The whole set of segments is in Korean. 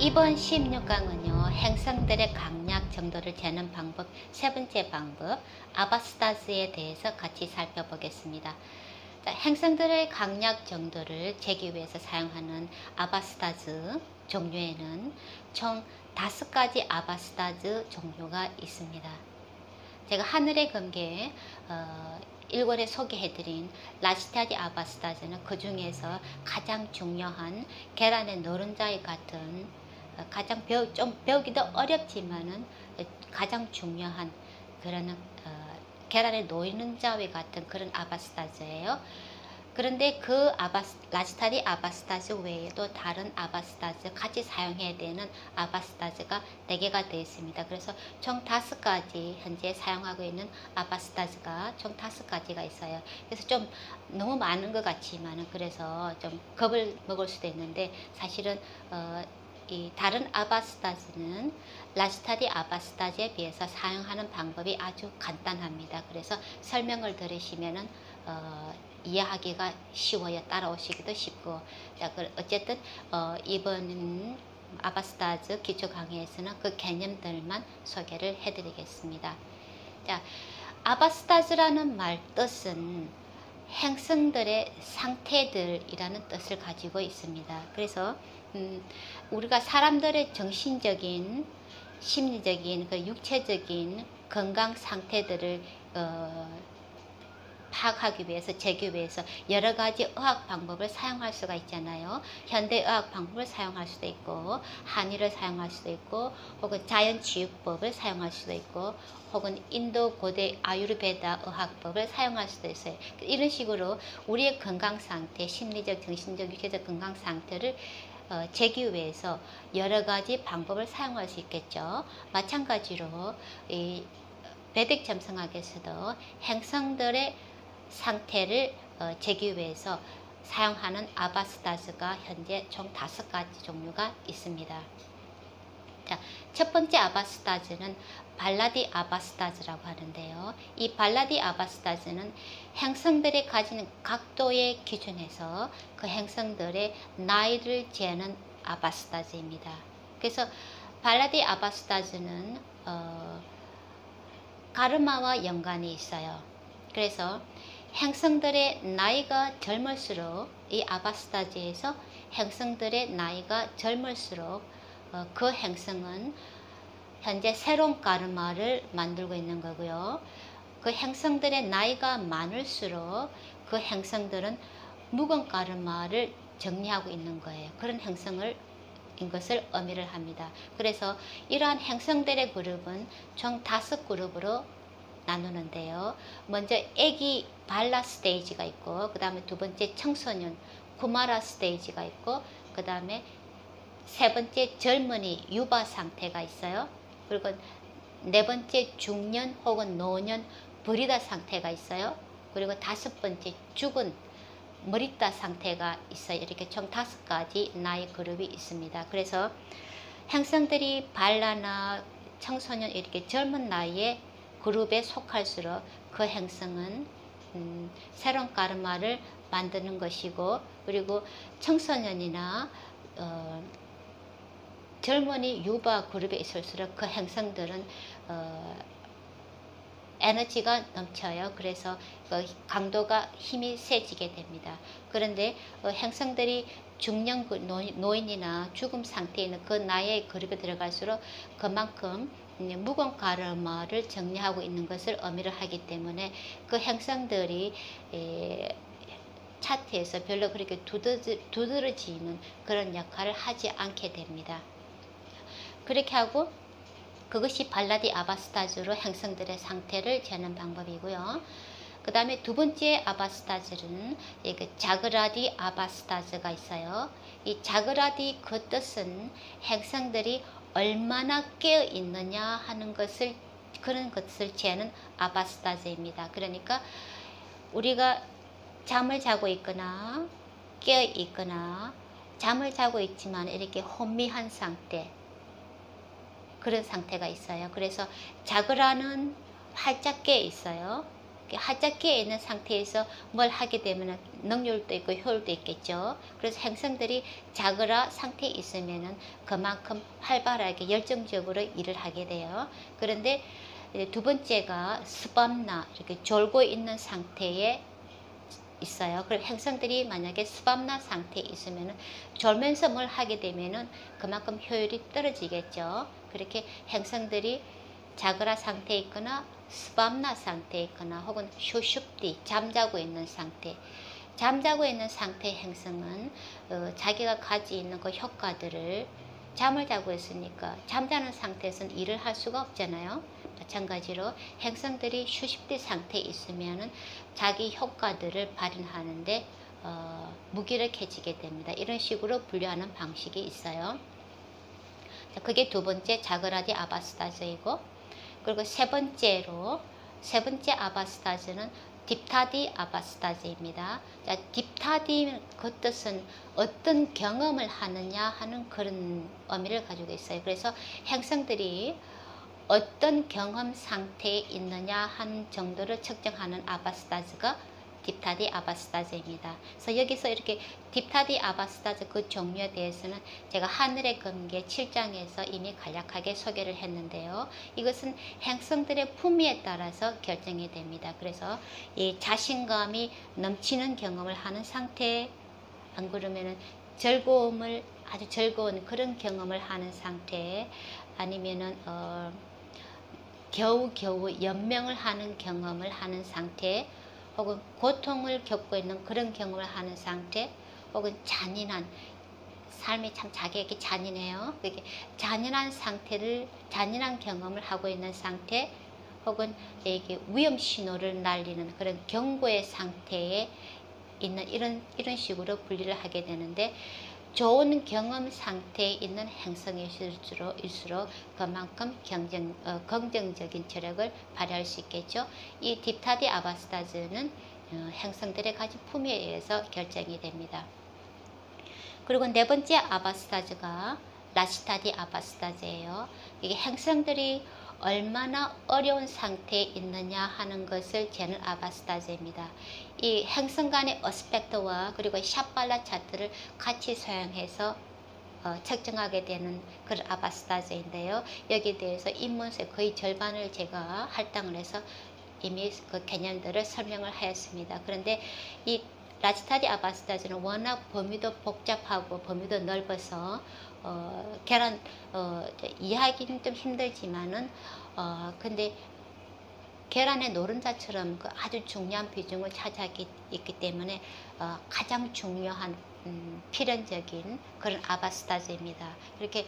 이번 16강은요, 행성들의 강약 정도를 재는 방법, 세 번째 방법, 아바스타즈에 대해서 같이 살펴보겠습니다. 자, 행성들의 강약 정도를 재기 위해서 사용하는 아바스타즈 종류에는 총 5가지 아바스타즈 종류가 있습니다. 제가 하늘의 검계 1권에 소개해드린 라시타디 아바스타즈는 그 중에서 가장 중요한 계란의 노른자와 같은 가장 좀 배우기도 어렵지만은 가장 중요한 그런 계란의 노른자와 같은 그런 아바스타즈예요. 그런데 그 라시타디 아바스타즈 외에도 다른 아바스타즈 같이 사용해야 되는 아바스타즈가 4개가 되어 있습니다. 그래서 총 5가지 현재 사용하고 있는 아바스타즈가 총 5가지가 있어요. 그래서 좀 너무 많은 것 같지만은 그래서 좀 겁을 먹을 수도 있는데 사실은 이 다른 아바스타즈는 라시타디 아바스타즈에 비해서 사용하는 방법이 아주 간단합니다. 그래서 설명을 들으시면은 이해하기가 쉬워요. 따라오시기도 쉽고. 자, 어쨌든 이번 아바스타즈 기초 강의에서는 그 개념들만 소개를 해드리겠습니다. 자, 아바스타즈라는 말 뜻은 행성들의 상태들이라는 뜻을 가지고 있습니다. 그래서 우리가 사람들의 정신적인, 심리적인, 그 육체적인 건강 상태들을 파악하기 위해서, 재기 위해서 여러 가지 의학 방법을 사용할 수가 있잖아요. 현대의학 방법을 사용할 수도 있고, 한의를 사용할 수도 있고, 혹은 자연치유법을 사용할 수도 있고, 혹은 인도 고대 아유르베다 의학법을 사용할 수도 있어요. 이런 식으로 우리의 건강 상태, 심리적, 정신적, 육체적 건강 상태를 재기 위해서 여러 가지 방법을 사용할 수 있겠죠. 마찬가지로 이 베딕 점성학에서도 행성들의 상태를 재기 위해서 사용하는 아바스타즈가 현재 총 5가지 종류가 있습니다. 자, 첫 번째 아바스타즈는 발라디 아바스타즈라고 하는데요. 이 발라디 아바스타즈는 행성들이 가지는 각도의 기준에서 그 행성들의 나이를 재는 아바스타즈입니다. 그래서 발라디 아바스타즈는 가르마와 연관이 있어요. 그래서 행성들의 나이가 젊을수록 이 아바스타즈에서 행성들의 나이가 젊을수록 그 행성은 현재 새로운 가르마를 만들고 있는 거고요. 그 행성들의 나이가 많을수록 그 행성들은 묵은 가르마를 정리하고 있는 거예요. 그런 행성을 인 것을 의미를 합니다. 그래서 이러한 행성들의 그룹은 총 5그룹으로 나누는데요. 먼저 애기 발라 스테이지가 있고, 그 다음에 두 번째 청소년 구마라 스테이지가 있고, 그 다음에 세 번째 젊은이 유바 상태가 있어요. 그리고 네 번째 중년 혹은 노년 브리다 상태가 있어요. 그리고 5번째 죽은 머리다 상태가 있어요. 이렇게 총 5가지 나이 그룹이 있습니다. 그래서 행성들이 발라나 청소년 이렇게 젊은 나이에 그룹에 속할수록 그 행성은 새로운 가르마를 만드는 것이고, 그리고 청소년이나 젊은이 유바 그룹에 있을수록 그 행성들은 에너지가 넘쳐요. 그래서 강도가 힘이 세지게 됩니다. 그런데 행성들이 중년 노인이나 죽음 상태에 있는 그 나이의 그룹에 들어갈수록 그만큼 묵은 가르마를 정리하고 있는 것을 의미를 하기 때문에 그 행성들이 차트에서 별로 그렇게 두드러지는 그런 역할을 하지 않게 됩니다. 그렇게 하고 그것이 발라디 아바스타즈로 행성들의 상태를 재는 방법이고요. 그 다음에 두 번째 아바스타즈는 자그라디 아바스타즈가 있어요. 이 자그라디 그 뜻은 행성들이 얼마나 깨어 있느냐 하는 것을, 그런 것을 재는 아바스타즈입니다. 그러니까 우리가 잠을 자고 있거나 깨어 있거나 잠을 자고 있지만 이렇게 혼미한 상태, 그런 상태가 있어요. 그래서 자그라는 활짝 깨어 있어요. 하짝기에 있는 상태에서 뭘 하게 되면 능률도 있고 효율도 있겠죠. 그래서 행성들이 자그라 상태에 있으면은 그만큼 활발하게 열정적으로 일을 하게 돼요. 그런데 두 번째가 스밤나, 이렇게 졸고 있는 상태에 있어요. 그럼 행성들이 만약에 스밤나 상태에 있으면은 졸면서 뭘 하게 되면은 그만큼 효율이 떨어지겠죠. 그렇게 행성들이 자그라 상태에 있거나 스밤나 상태에 있거나 혹은 쇼슈프디, 잠자고 있는 상태, 잠자고 있는 상태의 행성은 자기가 가지고 있는 그 효과들을, 잠을 자고 있으니까 잠자는 상태에서는 일을 할 수가 없잖아요. 마찬가지로 행성들이 휴식된 상태에 있으면은 자기 효과들을 발휘하는데 무기력해지게 됩니다. 이런 식으로 분류하는 방식이 있어요. 자, 그게 두 번째 자그라디 아바스타즈이고, 그리고 세 번째 아바스타즈는 딥타디 아바스타즈입니다. 자, 딥타디 그 뜻은 어떤 경험을 하느냐 하는 그런 의미를 가지고 있어요. 그래서 행성들이 어떤 경험 상태에 있느냐 하는 정도를 측정하는 아바스타즈가 딥타디 아바스타즈입니다. 그래서 여기서 이렇게 딥타디 아바스타즈 그 종류에 대해서는 제가 하늘의 검계 7장에서 이미 간략하게 소개를 했는데요. 이것은 행성들의 품위에 따라서 결정이 됩니다. 그래서 이 자신감이 넘치는 경험을 하는 상태, 안 그러면은 즐거움을, 아주 즐거운 그런 경험을 하는 상태, 아니면은 겨우겨우 연명을 하는 경험을 하는 상태, 혹은 고통을 겪고 있는 그런 경험을 하는 상태, 혹은 잔인한, 삶이 참 자기에게 잔인해요. 그게 잔인한 상태를, 잔인한 경험을 하고 있는 상태, 혹은 이게 위험 신호를 날리는 그런 경고의 상태에 있는 이런 식으로 분리를 하게 되는데, 좋은 경험 상태에 있는 행성일수록 그만큼 긍정적인 체력을 발휘할 수 있겠죠. 이 딥타디 아바스타즈는 행성들의 가진 품위에 의해서 결정이 됩니다. 그리고 네 번째 아바스타즈가 라시타디 아바스타즈예요. 이게 행성들이 얼마나 어려운 상태에 있느냐 하는 것을 재는 아바스타즈입니다. 이 행성 간의 어스펙트와 그리고 샤팔라 차트를 같이 사용해서 측정하게 되는 그런 아바스타즈인데요. 여기에 대해서 입문서의 거의 절반을 제가 할당을 해서 이미 그 개념들을 설명을 하였습니다. 그런데 이 라시타디 아바스타즈는 워낙 범위도 복잡하고 범위도 넓어서 이해하기는 좀 힘들지만은 근데 계란의 노른자처럼 그 아주 중요한 비중을 차지하기 있기 때문에 가장 중요한 필연적인 그런 아바스타즈입니다. 이렇게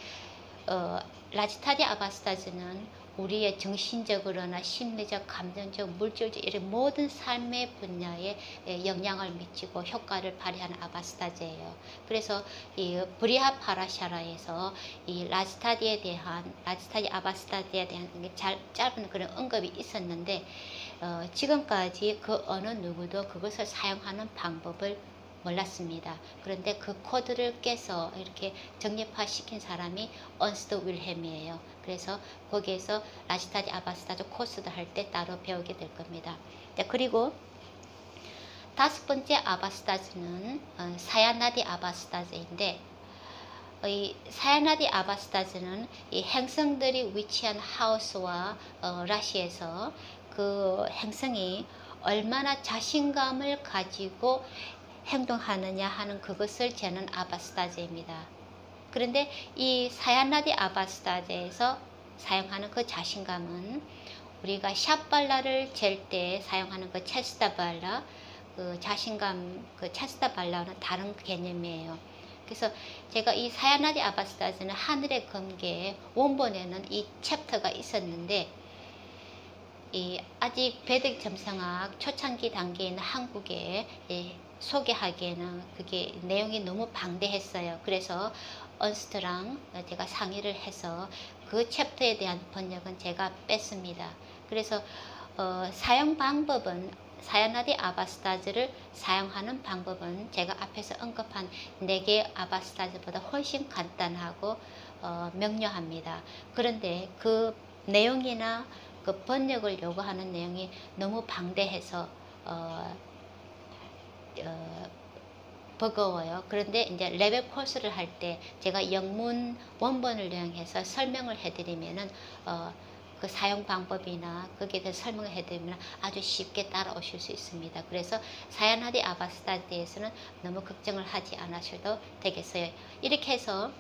라지타디 아바스타즈는 우리의 정신적으로나 심리적, 감정적, 물질적 이런 모든 삶의 분야에 영향을 미치고 효과를 발휘하는 아바스타즈예요. 그래서 이 브리하 파라샤라에서 이 라지타디 아바스타즈에 대한 짧은 그런 언급이 있었는데 지금까지 그 어느 누구도 그것을 사용하는 방법을 몰랐습니다. 그런데 그 코드를 깨서 이렇게 정립화시킨 사람이 언스트 윌헬미예요. 그래서 거기에서 라시타디 아바스타즈 코스도 할 때 따로 배우게 될 겁니다. 그리고 다섯 번째 아바스타즈는 사야나디 아바스타즈인데, 이 사야나디 아바스타즈는 이 행성들이 위치한 하우스와 라시에서 그 행성이 얼마나 자신감을 가지고 행동하느냐 하는 그것을 재는 아바스타즈입니다. 그런데 이 사야나디 아바스타즈에서 사용하는 그 자신감은 우리가 샷발라를 잴 때 사용하는 그 체스타발라, 그 자신감, 그 체스타발라는 다른 개념이에요. 그래서 제가 이 사야나디 아바스타즈는 하늘의 검계 원본에는 이 챕터가 있었는데, 이 아직 베드 점성학 초창기 단계에 있는 한국에 소개하기에는 그게 내용이 너무 방대했어요. 그래서 언스트랑 제가 상의를 해서 그 챕터에 대한 번역은 제가 뺐습니다. 그래서 사용 방법은 사야나디 아바스타즈를 사용하는 방법은 제가 앞에서 언급한 4개 아바스타즈보다 훨씬 간단하고 명료합니다. 그런데 그 내용이나 그 번역을 요구하는 내용이 너무 방대해서 버거워요. 그런데 이제 레벨 코र्스를 할 때 제가 영문 원본을 이용해서 설명을 해드리면은 그 사용 방법이나 거기에 대해서 설명을 해드리면 아주 쉽게 따라오실 수 있습니다. 그래서 사야나디 아바스타에 대해서는 너무 걱정을 하지 않으셔도 되겠어요. 이렇게 해서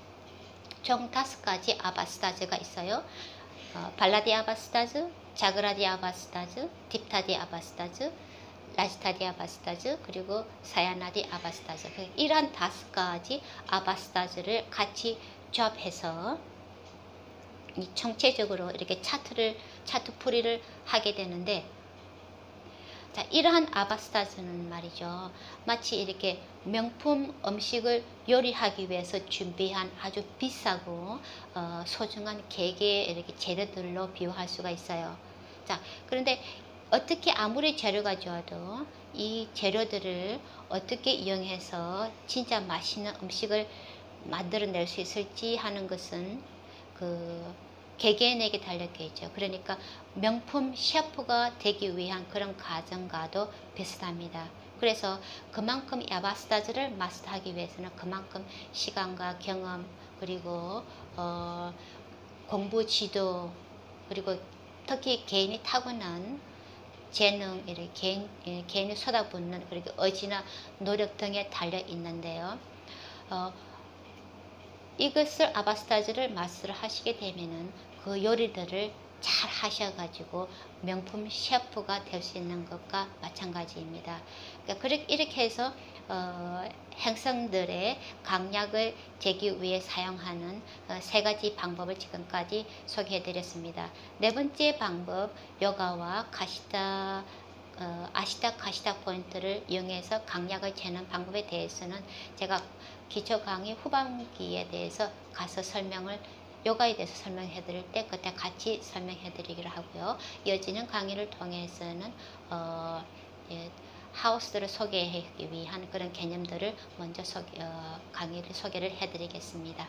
총 5가지 아바스타즈가 있어요. 발라디 아바스타즈, 자그라디 아바스타즈, 딥타디 아바스타즈, 라지타디 아바스타즈, 그리고 사야나디 아바스타즈. 이러한 5가지 아바스타즈를 같이 조합해서 이 총체적으로 이렇게 차트 풀이를 하게 되는데, 자, 이러한 아바스타즈는 말이죠, 마치 이렇게 명품 음식을 요리하기 위해서 준비한 아주 비싸고 소중한 개개의 이렇게 재료들로 비유할 수가 있어요. 자, 그런데 어떻게 아무리 재료가 좋아도 이 재료들을 어떻게 이용해서 진짜 맛있는 음식을 만들어낼 수 있을지 하는 것은 그 개개인에게 달렸겠죠. 그러니까 명품 셰프가 되기 위한 그런 과정과도 비슷합니다. 그래서 그만큼 이 아바스타즈를 마스터하기 위해서는 그만큼 시간과 경험, 그리고 공부 지도, 그리고 특히 개인이 타고난 재능, 이렇게 개인이 쏟아붓는 그렇게 의지나 노력 등에 달려 있는데요. 이것을 아바스타즈를 마스터를 하시게 되면은 그 요리들을 잘 하셔가지고 명품 셰프가 될 수 있는 것과 마찬가지입니다. 그러니까 이렇게 해서 행성들의 강약을 재기 위해 사용하는 3가지 방법을 지금까지 소개해 드렸습니다. 4번째 방법, 요가와 아시타 카시타 포인트를 이용해서 강약을 재는 방법에 대해서는 제가 기초 강의 후반기에 대해서 가서 요가에 대해서 설명해 드릴 때 그때 같이 설명해 드리기로 하고요. 이어지는 강의를 통해서는 하우스들을 소개하기 위한 그런 개념들을 먼저 강의를 소개를 해 드리겠습니다.